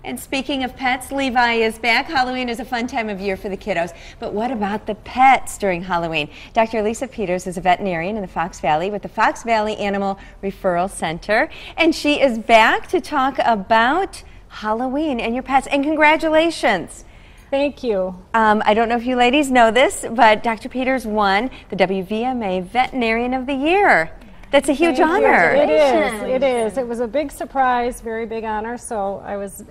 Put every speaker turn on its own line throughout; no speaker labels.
And speaking of pets, Levi is back. Halloween is a fun time of year for the kiddos. But what about the pets during Halloween? Dr. Lisa Peters is a veterinarian in the Fox Valley with the Fox Valley Animal Referral Center. And she is back to talk about Halloween and your pets. And congratulations.
Thank you.
I don't know if you ladies know this, but Dr. Peters won the WVMA Veterinarian of the Year. That's a huge honor.
It is. It is. It was a big surprise, very big honor. So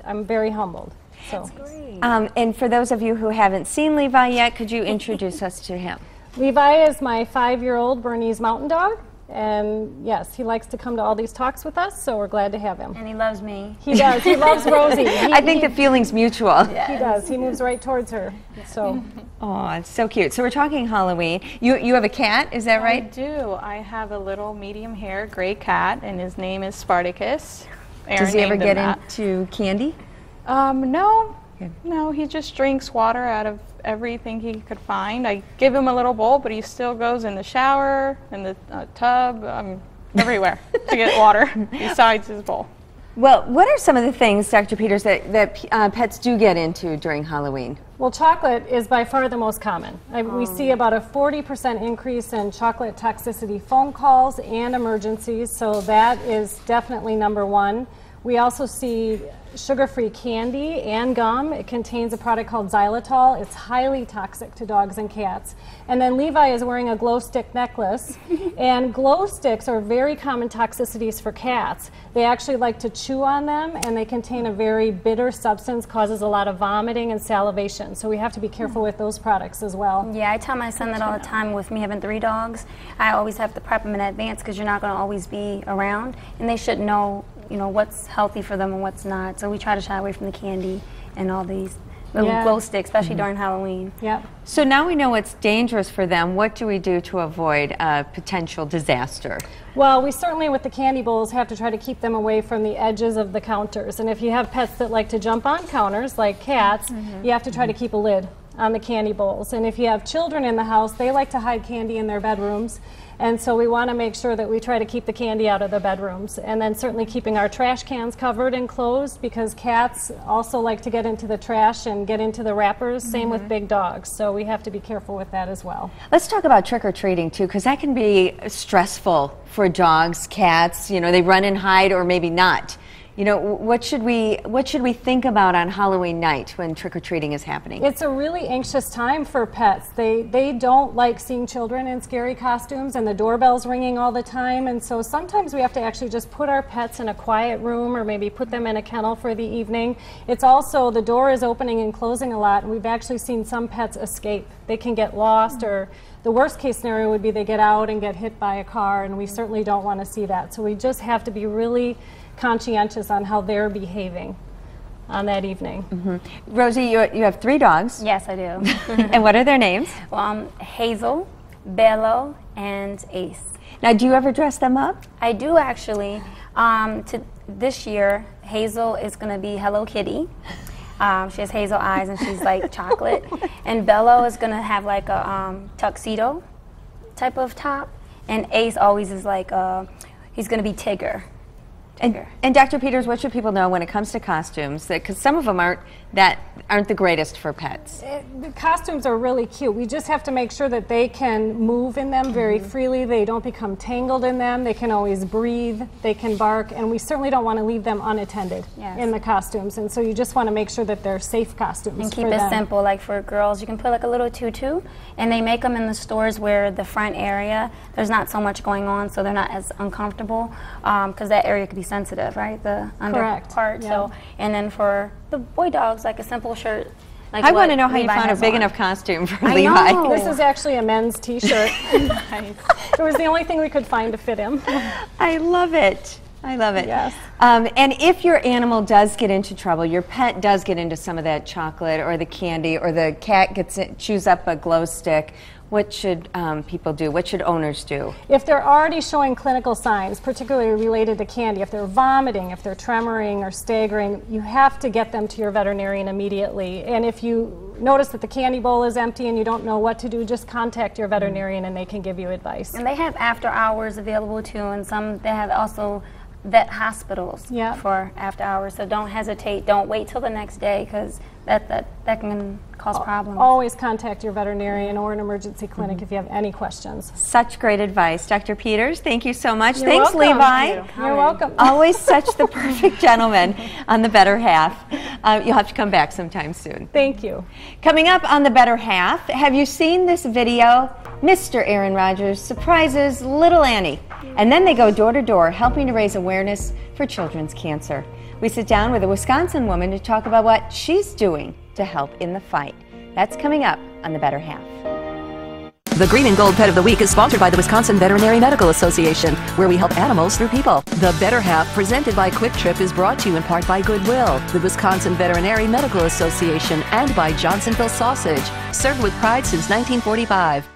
I'm very humbled. So.
That's great.
And for those of you who haven't seen Levi yet, could you introduce us to him?
Levi is my 5-year-old Bernese Mountain Dog. And yes, he likes to come to all these talks with us, so we're glad to have him.
And he loves me.
He does. He loves Rosie.
I think the feeling's mutual.
He does. He moves right towards her. So.
Oh, it's so cute. So we're talking Halloween. You have a cat, is that right?
I do. I have a little medium hair gray cat, and his name is Spartacus. Aaron
Does he ever
named him
get
that.
into candy?
No.
Good.
No, he just drinks water out of everything he could find. I give him a little bowl, but he still goes in the shower, in the tub, everywhere to get water besides his bowl.
Well, what are some of the things, Dr. Peters, that pets do get into during Halloween?
Well, chocolate is by far the most common. We see about a 40% increase in chocolate toxicity phone calls and emergencies, so that is definitely number one. We also see sugar-free candy and gum. It contains a product called xylitol. It's highly toxic to dogs and cats. And then Levi is wearing a glow stick necklace. And glow sticks are very common toxicities for cats. They actually like to chew on them, and they contain a very bitter substance, causes a lot of vomiting and salivation. So we have to be careful with those products as well.
Yeah, I tell my son that all the time. With me having 3 dogs, I always have to prep them in advance because you're not going to always be around, and they should know, you know, what's healthy for them and what's not. So we try to shy away from the candy and all these glow sticks, especially during Halloween.
Yeah.
So now we know what's dangerous for them. What do we do to avoid a potential disaster?
Well, we certainly, with the candy bowls, have to try to keep them away from the edges of the counters. And if you have pets that like to jump on counters, like cats, you have to try to keep a lid on the candy bowls. And if you have children in the house, they like to hide candy in their bedrooms. And so we want to make sure that we try to keep the candy out of the bedrooms. And then certainly keeping our trash cans covered and closed, because cats also like to get into the trash and get into the wrappers. Same with big dogs. So we have to be careful with that as well.
Let's talk about trick-or-treating too, because that can be stressful for dogs, cats. You know, they run and hide, or maybe not. You know, what should we think about on Halloween night when trick-or-treating is happening?
It's a really anxious time for pets. They don't like seeing children in scary costumes, and the doorbell's ringing all the time. And so sometimes we have to actually just put our pets in a quiet room, or maybe put them in a kennel for the evening. It's also, the door is opening and closing a lot, and we've actually seen some pets escape. They can get lost, or the worst case scenario would be they get out and get hit by a car, and we certainly don't want to see that. So we just have to be really conscientious on how they're behaving on that evening.
Rosie, you have 3 dogs.
Yes, I do.
And what are their names?
Well, Hazel, Bello, and Ace.
Now, do you ever dress them up?
I do actually. This year, Hazel is going to be Hello Kitty. She has hazel eyes and she's like chocolate. And Bello is going to have like a tuxedo type of top. And Ace always is like, he's going to be Tigger.
And Dr. Peters, what should people know when it comes to costumes? Because some of them aren't the greatest for pets.
The costumes are really cute. We just have to make sure that they can move in them very freely. They don't become tangled in them. They can always breathe. They can bark. And we certainly don't want to leave them unattended in the costumes. And so you just want to make sure that they're safe costumes
and keep
for
it
them.
simple. Like for girls, you can put like a little tutu, and they make them in the stores where the front area, there's not so much going on, so they're not as uncomfortable, because that area could be sensitive, right? The under part. So, and then for the boy dogs, like a simple shirt. Like
I want to know how you
Levi
found a
has
big
on.
enough costume for
I
Levi.
know.
This is actually a men's t-shirt.
Nice.
It was the only thing we could find to fit him.
I love it. I love it.
Yes.
And if your animal does get into trouble, your pet does get into some of that chocolate or the candy, or the cat chews up a glow stick, what should people do? What should owners do?
If they're already showing clinical signs, particularly related to candy, if they're vomiting, if they're tremoring or staggering, you have to get them to your veterinarian immediately. And if you notice that the candy bowl is empty and you don't know what to do, just contact your veterinarian and they can give you advice.
And they have after hours available too, and some they have also vet hospitals
Yeah.
for after hours. So don't hesitate. Don't wait till the next day because that can cause problems.
Always contact your veterinarian or an emergency clinic if you have any questions.
Such great advice. Dr. Peters, thank you so much.
You're
Thanks,
welcome.
Levi.
You're welcome.
Always such the perfect gentleman on the Better Half. You'll have to come back sometime soon.
Thank you.
Coming up on the Better Half, have you seen this video? Mr. Aaron Rodgers surprises little Annie, and then they go door to door helping to raise awareness for children's cancer. We sit down with a Wisconsin woman to talk about what she's doing to help in the fight. That's coming up on the Better Half.
The Green and Gold Pet of the Week is sponsored by the Wisconsin Veterinary Medical Association, where we help animals through people. The Better Half, presented by Quick Trip, is brought to you in part by Goodwill, the Wisconsin Veterinary Medical Association, and by Johnsonville Sausage, served with pride since 1945.